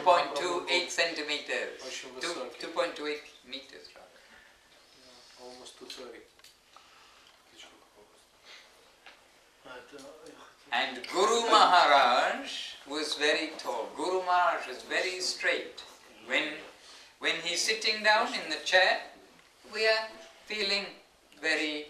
2.28 centimeters. 2.28 meters. Almost 230. And Guru Maharaj was very tall. Guru Maharaj was very straight. When he's sitting down in the chair, we are feeling very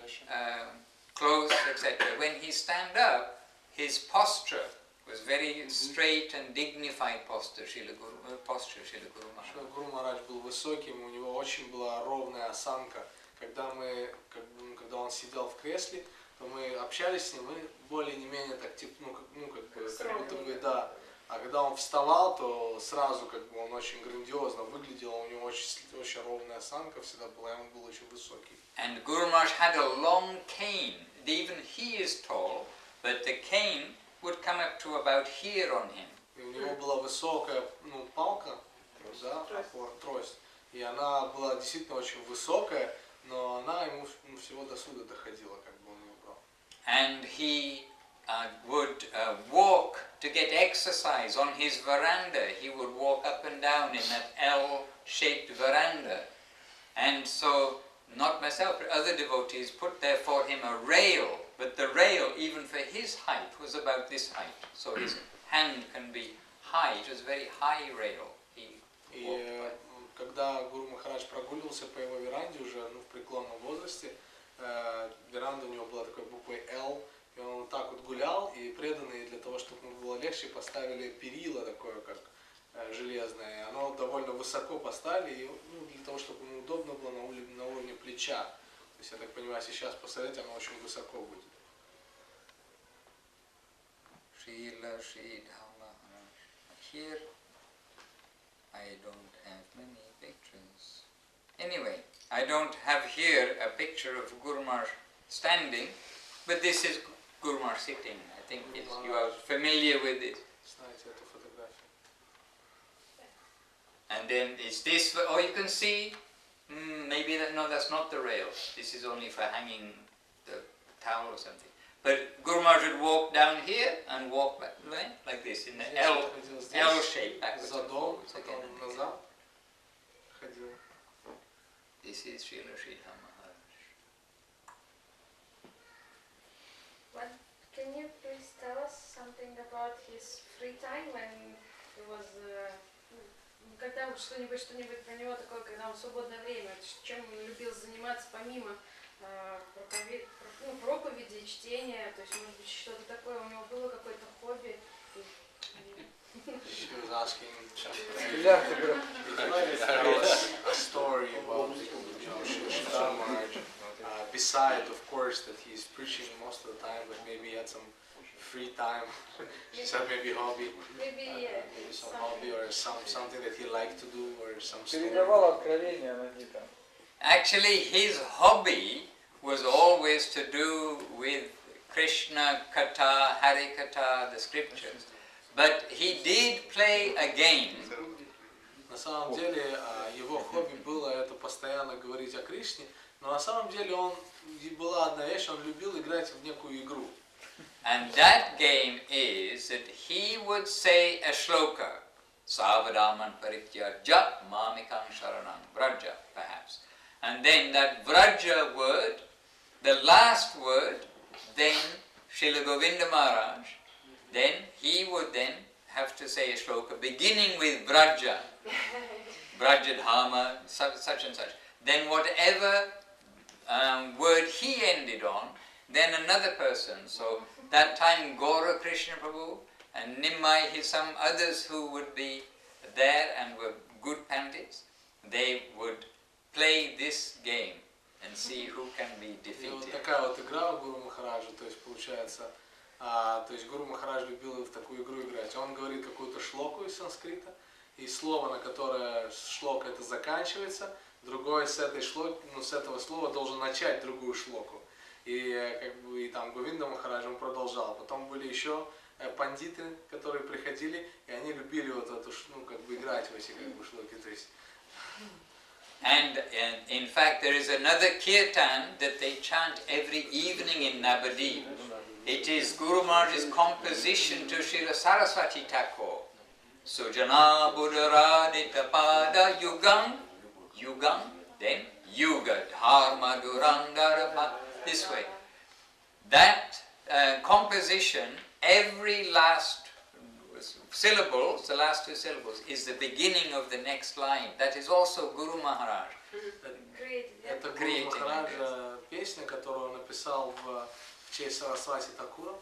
close, etc. When he stand up, his posture was very straight and dignified posture, Srila Guru Maharaj. Гуру Махарадж был высоким, у него очень была ровная осанка. Когда он сидел в кресле, то мы общались с ним, мы более не менее так как будто бы да. А когда он вставал, то сразу он очень грандиозно выглядел, у него очень ровная осанка всегда была, и он был очень высокий. And Guru Maharaj had a long cane. Even he is tall, but the cane would come up to about here on him. И у него была высокая палка, да, трость, и она была действительно очень высокая, но она ему всего до сюда доходила, как бы он ее брал. And he would walk to get exercise on his veranda. He would walk up and down in that L-shaped veranda. And so, not myself, but other devotees put there for him a rail. But the rail, even for his height, was about this height. So his hand can be high. It was a very high rail. И когда Гуру Махарадж прогуливался по его веранде уже в преклонном возрасте, веранда у него была такой буквой L, и он вот так вот гулял, и преданные для того, чтобы ему было легче, поставили перила такое, как железное. Оно довольно высоко поставили, и, для того, чтобы ему удобно было на уровне плеча. То есть, я так понимаю, сейчас посмотреть, оно очень высоко будет. Here I don't have many pictures. Anyway, I don't have here a picture of Guru Maharaj standing, but this is Guru Maharaj sitting. I think you are familiar with it. And then is this, you can see, maybe no, that's not the rail. This is only for hanging the towel or something. But Guru Maharaj would walk down here and walk back, right? Like this, in the L shape, backwards and forwards again. This is Srila Shridhar Maharaj. What, can you please tell us something about his free time when he was... Когда что-нибудь про него такое, когда он в свободное время, чем он любил заниматься помимо проповеди, чтения, то есть, может быть, что-то такое, у него было какое-то хобби? She was asking a story about Shridhar Maharaj, beside, of course, that he's preaching most of the time, but maybe he had some free time. She said maybe hobby. Maybe some hobby or something that he liked to do or some story. Actually, his hobby was always to do with Krishna Katha, Hare Katha, the scriptures. But he did play a game. На самом деле, его хобби было это постоянно говорить о Кришне, но на самом деле была одна вещь, он любил играть в некую игру. And that game is that he would say a shloka, Savadaman Parityarja Mamikam Sharanam, Vraja perhaps. And then that Vraja word, the last word, then Srila Govinda Maharaj, then he would then have to say a shloka beginning with Vraja, Vrajadhama, such and such. Then whatever word he ended on, then another person. So that time Gaura Krishna Prabhu and Nimmai, some others who would be there and were good pandits, they would play this game and see who can be defeated. Вот такая вот игра у Гуру Махараджа, то есть получается, то есть Гуру Махарадж любил в такую игру играть. Он говорит какую-то шлоку из санскрита, и слово, на которое шлока это заканчивается, другой с этой шлоки, с этого слова должен начать другую шлоку. И там Говинда Махарадж он продолжал. Потом были еще пандиты, которые приходили, и они любили вот эту, играть в эти шлоки. То есть. And in fact, there is another kirtan that they chant every evening in Navadip. It is Guru Maharaj's composition to Srila Saraswati Thakur. Sujana Buddharadita Pada Yugam, then Yuga Dharma Durandara, this way. That composition, every last syllable, the last two syllables, is the beginning of the next line. That is also Guru Maharaj. Это Гуру Махараджа песня, которую он написал в честь Сарасвати Такура,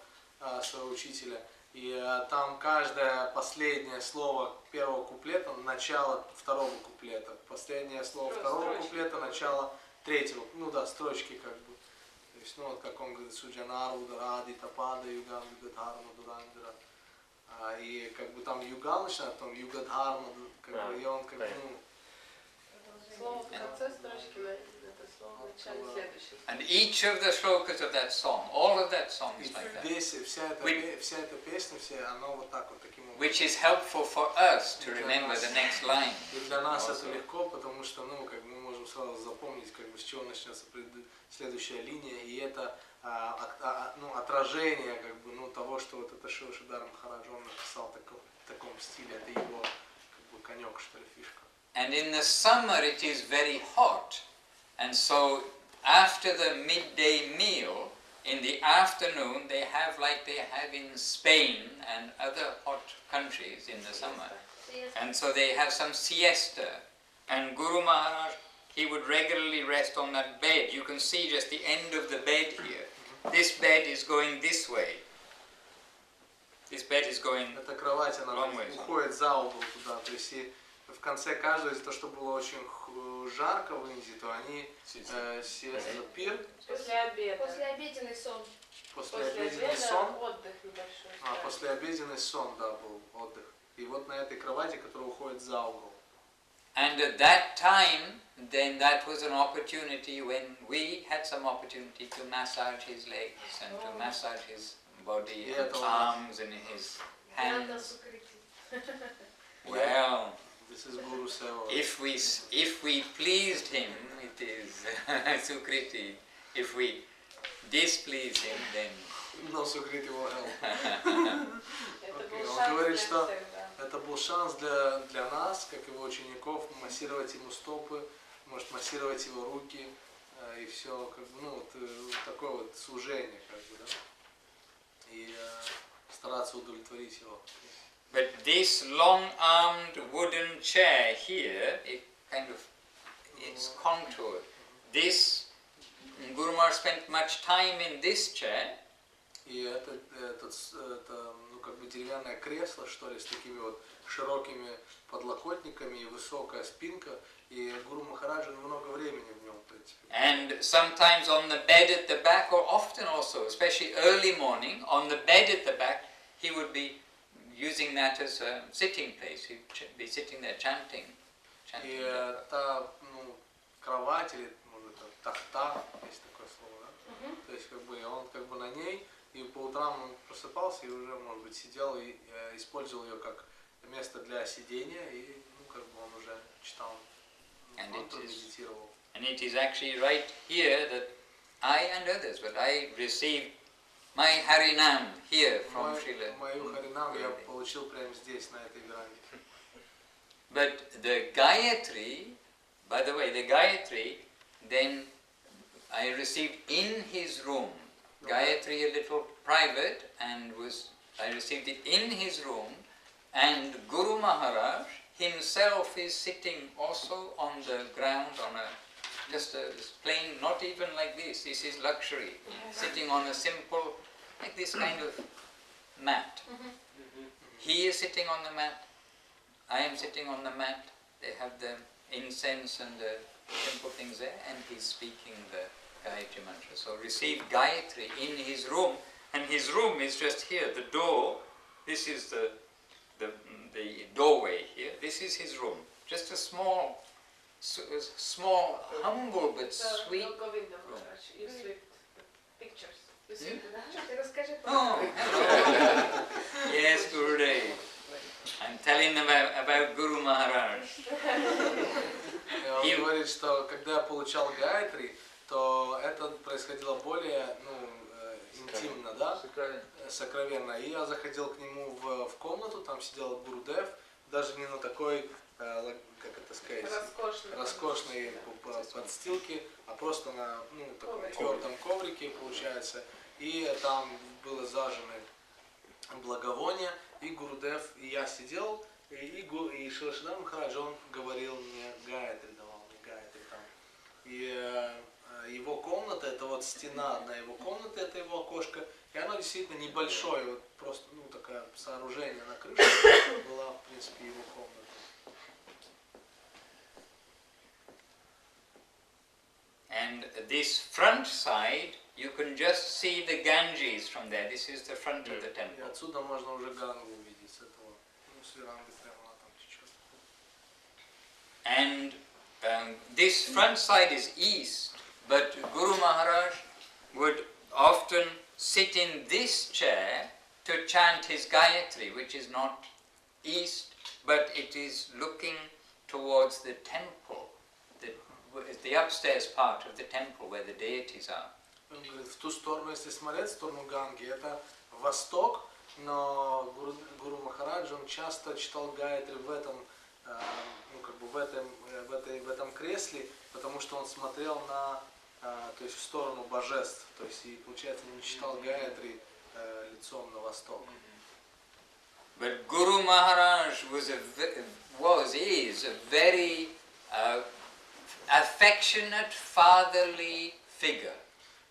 своего учителя. И там каждое последнее слово первого куплета, начало второго куплета. Последнее слово второго куплета, начало третьего. Ну да, строчки как бы. То есть, ну вот как он говорит, Суджанару, Даради, Тапада, Югам, Югадхарма, Дурандира. И как бы там Югам начинает, потом Югадхарма, как бы, и он как бы, ну... Слово в конце строчки, это слово в начале следующего. And each of the shlokas of that song, all of that song is like that. Вся эта песня, она вот так вот таким образом. Which is helpful for us to remember the next line. И для нас это легко, потому что, ну, как мы можем сразу запомнить, как бы с чего начнется следующая линия, и это ну, отражение, как бы, ну, того, что вот это Шридхар Махарадж он написал в таком стиле, это его, как бы, конек, что ли, фишка. And in the summer it is very hot, and so after the midday meal, in the afternoon they have like they have in Spain and other hot countries in the summer. And so they have some siesta. And Guru Maharaj, he would regularly rest on that bed. You can see just the end of the bed here. This bed is going this way. This bed is going эта кровать, она уходит за угол туда, то есть в конце каждого, из-за того, что было очень жарко в Индии, то они сиеста, пир. После обеда. Послеобеденный сон. Послеобеденный сон. Отдых небольшой. Послеобеденный сон, да, был отдых. И вот на этой кровати, которая уходит за угол. And at that time, then that was an opportunity when we had some opportunity to massage his legs and to massage his body and arms and his hands. Well, this is Guru Seva. If we pleased him, it is Sukriti. If we displeased him, then... No Sukriti will help. Он говорит, что это был шанс для нас, как его учеников, массировать ему стопы, может массировать его руки, и все, как бы, ну, вот такое вот служение, как бы, да, и стараться удовлетворить его. But this long-armed wooden chair here, it's contoured. This, Guru Maharaj spent much time in this chair. И это, ну, как бы деревянное кресло, что ли, с такими вот широкими подлокотниками и высокая спинка. И Гуру Махараджа много времени в нем, в принципе. And sometimes on the bed at the back, or often also, especially early morning, on the bed at the back, he would be using that as a sitting place. He'd be sitting there chanting. И та, ну, кровать или, может, тахта, есть такое слово, да? То есть, как бы, он как бы на ней, и по утрам он просыпался и уже, может быть, сидел и использовал ее как место для сидения, и, ну, как бы он уже читал, мантру, медитировал. And it is actually right here that I and others, but I received my Harinam here from Srila. Мою Харинам я получил прямо здесь, на этой веранде. But the Gayatri, by the way, the Gayatri, then I received in his room. Gayatri a little private, and I received it in his room, and Guru Maharaj himself is sitting also on the ground on just a plain, not even like this. This is luxury, sitting on a simple, like this kind of mat. He is sitting on the mat. I am sitting on the mat. They have the incense and the simple things there, and he's speaking the Gayatri mantra. So receive Gayatri in his room, and his room is just here. The door. This is the doorway here. This is his room. Just a small, humble but sweet room. You sweep pictures. You sweep Oh, hello. Yes, Gurudev. I'm telling them about Guru Maharaj. Он говорит, что когда я получал Гайатри, то это происходило более, ну, интимно, да, сокровенно. И я заходил к нему в комнату, там сидел Гурудев, даже не на такой, как это сказать, роскошной подстилке, а просто на таком твердом коврике получается. И там было зажжены благовония, и Гурудев, и я сидел, и Шридхар Махарадж, он говорил мне гаятри, давал мне гаятри там. И его комната, это вот стена одна его комнаты, это его окошко, и оно действительно небольшое, вот просто, такое сооружение на крыше была, в принципе, его комната. And this front side, you can just see the Ganges from there. This is the front of the И temple. отсюда можно уже Гангу увидеть с этого, с веранды прямо она там течет. And this front side is east, but Guru Maharaj would often sit in this chair to chant his Gayatri, which is not east, but it is looking towards the temple, the upstairs part of the temple where the deities are. Он говорит, в ту сторону, если смотреть, в сторону Ганги, это восток, но Гуру Махарадж, он часто читал Гайатри в этом, в этом кресле, потому что он смотрел на, то есть в сторону божеств, то есть и получается не читал Гайатри лицом на восток. But Guru Maharaj is a very affectionate, fatherly figure.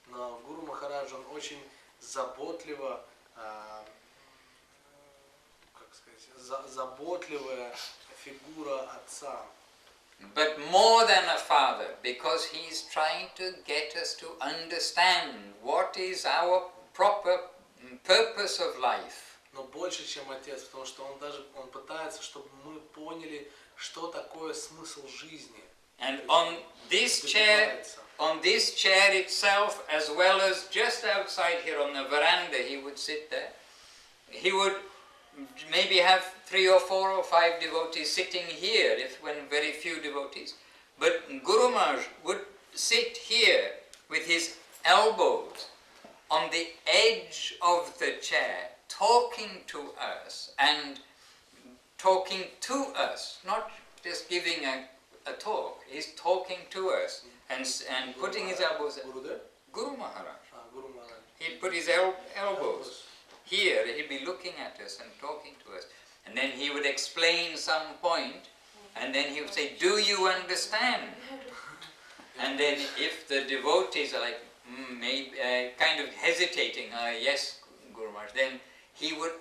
Но Гуру Махарадж, он очень заботливо, заботливая фигура отца. But more than a father, because he is trying to get us to understand what is our proper purpose of life. Но больше, чем отец, потому что он пытается, чтобы мы поняли, что такое смысл жизни. And on this chair itself, as well as just outside here on the veranda, he would sit there. He would maybe have 3 or 4 or 5 devotees sitting here, when very few devotees. But Guru Maharaj would sit here with his elbows on the edge of the chair, talking to us, not just giving a talk. He's talking to us and putting his elbows. Guru Maharaj. He'd put his elbows here. He'd be looking at us and talking to us, and then he would explain some point, and then he would say, "Do you understand?" And then if the devotees are like kind of hesitating, yes, Guru Maharaj, then he would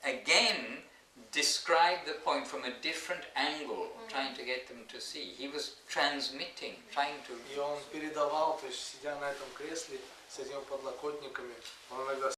again describe the point from a different angle, trying to get them to see. He was transmitting, trying to... И он передавал, то есть сидя на этом кресле с этими подлокотниками, он иногда